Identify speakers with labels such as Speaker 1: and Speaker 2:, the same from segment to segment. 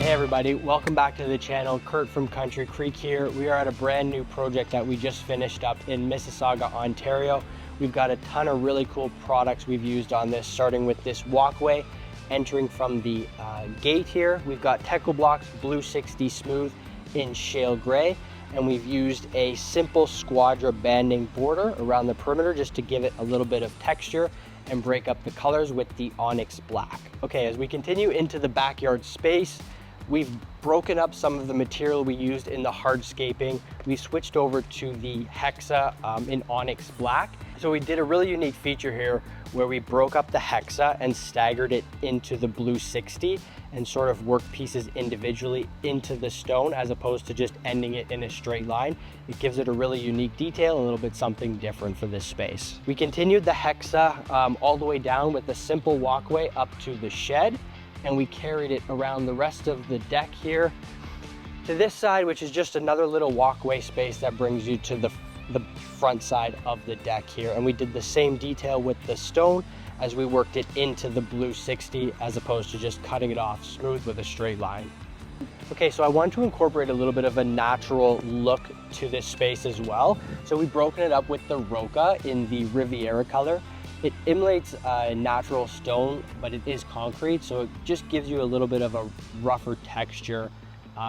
Speaker 1: Hey everybody, welcome back to the channel. Kurt from Country Creek here. We are at a brand new project that we just finished up in Mississauga, Ontario. We've got a ton of really cool products we've used on this, starting with this walkway entering from the gate here. We've got Techo-Bloc's Blue 60 Smooth in shale gray, and we've used a simple squadra banding border around the perimeter just to give it a little bit of texture and break up the colors with the onyx black. Okay, as we continue into the backyard space, we've broken up some of the material we used in the hardscaping. We switched over to the hexa in onyx black. So we did a really unique feature here where we broke up the hexa and staggered it into the blue 60 and sort of worked pieces individually into the stone as opposed to just ending it in a straight line. It gives it a really unique detail, a little bit something different for this space. We continued the hexa all the way down with a simple walkway up to the shed, and we carried it around the rest of the deck here to this side, which is just another little walkway space that brings you to the front side of the deck here. And we did the same detail with the stone as we worked it into the blue 60 as opposed to just cutting it off smooth with a straight line. Okay, so I want to incorporate a little bit of a natural look to this space as well. So we've broken it up with the Roca in the Riviera color. It emulates natural stone, but it is concrete, so it just gives you a little bit of a rougher texture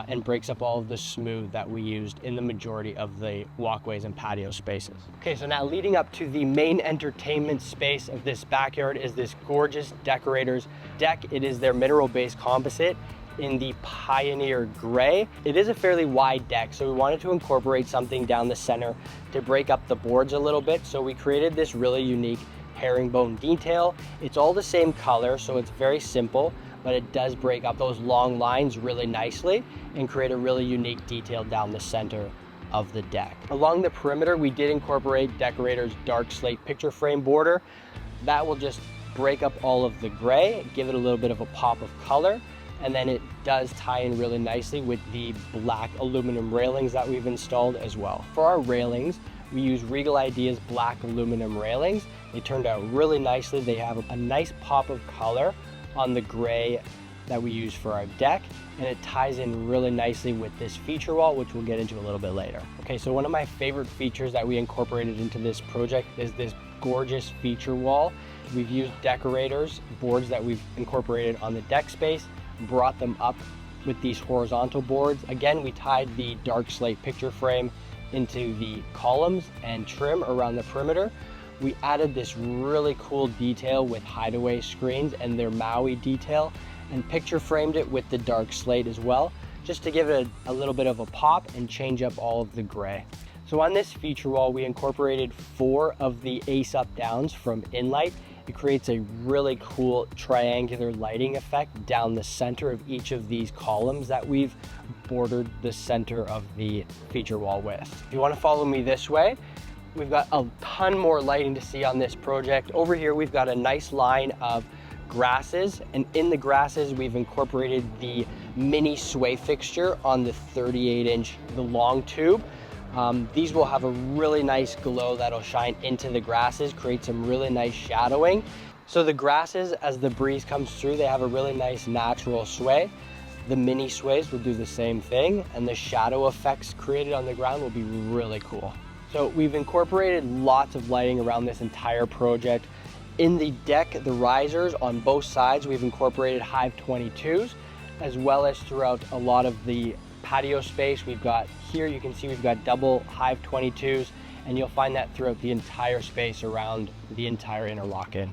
Speaker 1: and breaks up all of the smooth that we used in the majority of the walkways and patio spaces. Okay, so now leading up to the main entertainment space of this backyard is this gorgeous Decorators deck. It is their mineral-based composite in the Pioneer Gray. It is a fairly wide deck, so we wanted to incorporate something down the center to break up the boards a little bit. So we created this really unique herringbone detail. It's all the same color, so it's very simple, but it does break up those long lines really nicely and create a really unique detail down the center of the deck. Along the perimeter, we did incorporate Decorator's dark slate picture frame border. That will just break up all of the gray, give it a little bit of a pop of color, and then it does tie in really nicely with the black aluminum railings that we've installed as well. For our railings, we use Regal Ideas black aluminum railings. They turned out really nicely. They have a nice pop of color on the gray that we use for our deck, and it ties in really nicely with this feature wall, which we'll get into a little bit later. Okay, so one of my favorite features that we incorporated into this project is this gorgeous feature wall. We've used Decorators boards that we've incorporated on the deck space, brought them up with these horizontal boards. Again, we tied the dark slate picture frame into the columns and trim around the perimeter. We added this really cool detail with Hideaway screens and their Maui detail, and picture framed it with the dark slate as well, just to give it a little bit of a pop and change up all of the gray. So on this feature wall, we incorporated 4 of the Ace Up Downs from Inlight. It creates a really cool triangular lighting effect down the center of each of these columns that we've bordered the center of the feature wall with. If you want to follow me this way, we've got a ton more lighting to see on this project. Over here, we've got a nice line of grasses, and in the grasses, we've incorporated the mini sway fixture on the 38-inch, the long tube. These will have a really nice glow that'll shine into the grasses, create some really nice shadowing. So the grasses, as the breeze comes through, they have a really nice natural sway. The mini sways will do the same thing, and the shadow effects created on the ground will be really cool. So we've incorporated lots of lighting around this entire project. In the deck, the risers on both sides, we've incorporated Hive 22s, as well as throughout a lot of the patio space. We've got here, you can see we've got double Hive 22s, and you'll find that throughout the entire space around the entire interlocking.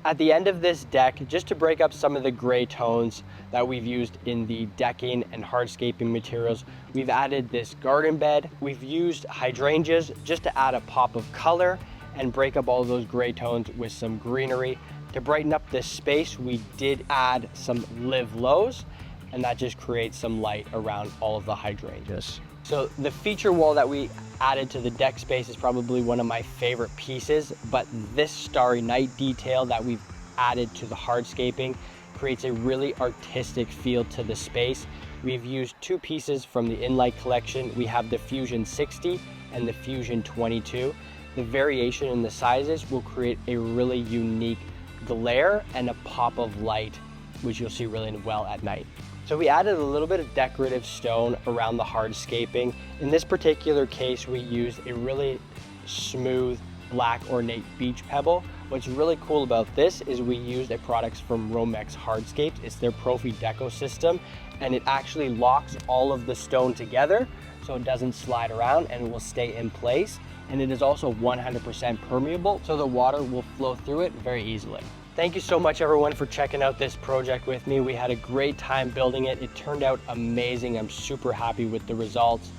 Speaker 1: At the end of this deck, just to break up some of the gray tones that we've used in the decking and hardscaping materials, we've added this garden bed. We've used hydrangeas just to add a pop of color and break up all of those gray tones with some greenery. To brighten up this space, we did add some live lows, and that just creates some light around all of the hydrangeas. So the feature wall that we added to the deck space is probably one of my favorite pieces, but this Starry Night detail that we've added to the hardscaping creates a really artistic feel to the space. We've used 2 pieces from the Inlight collection. We have the Fusion 60 and the Fusion 22. The variation in the sizes will create a really unique glare and a pop of light, which you'll see really well at night. So we added a little bit of decorative stone around the hardscaping. In this particular case, we used a really smooth black ornate beach pebble. What's really cool about this is we used a product from Romex Hardscapes. It's their Profi-Deko system, and it actually locks all of the stone together so it doesn't slide around and it will stay in place. And it is also 100% permeable, so the water will flow through it very easily. Thank you so much everyone for checking out this project with me. We had a great time building it. It turned out amazing. I'm super happy with the results.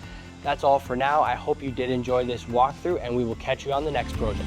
Speaker 1: That's all for now. I hope you did enjoy this walkthrough, and we will catch you on the next project.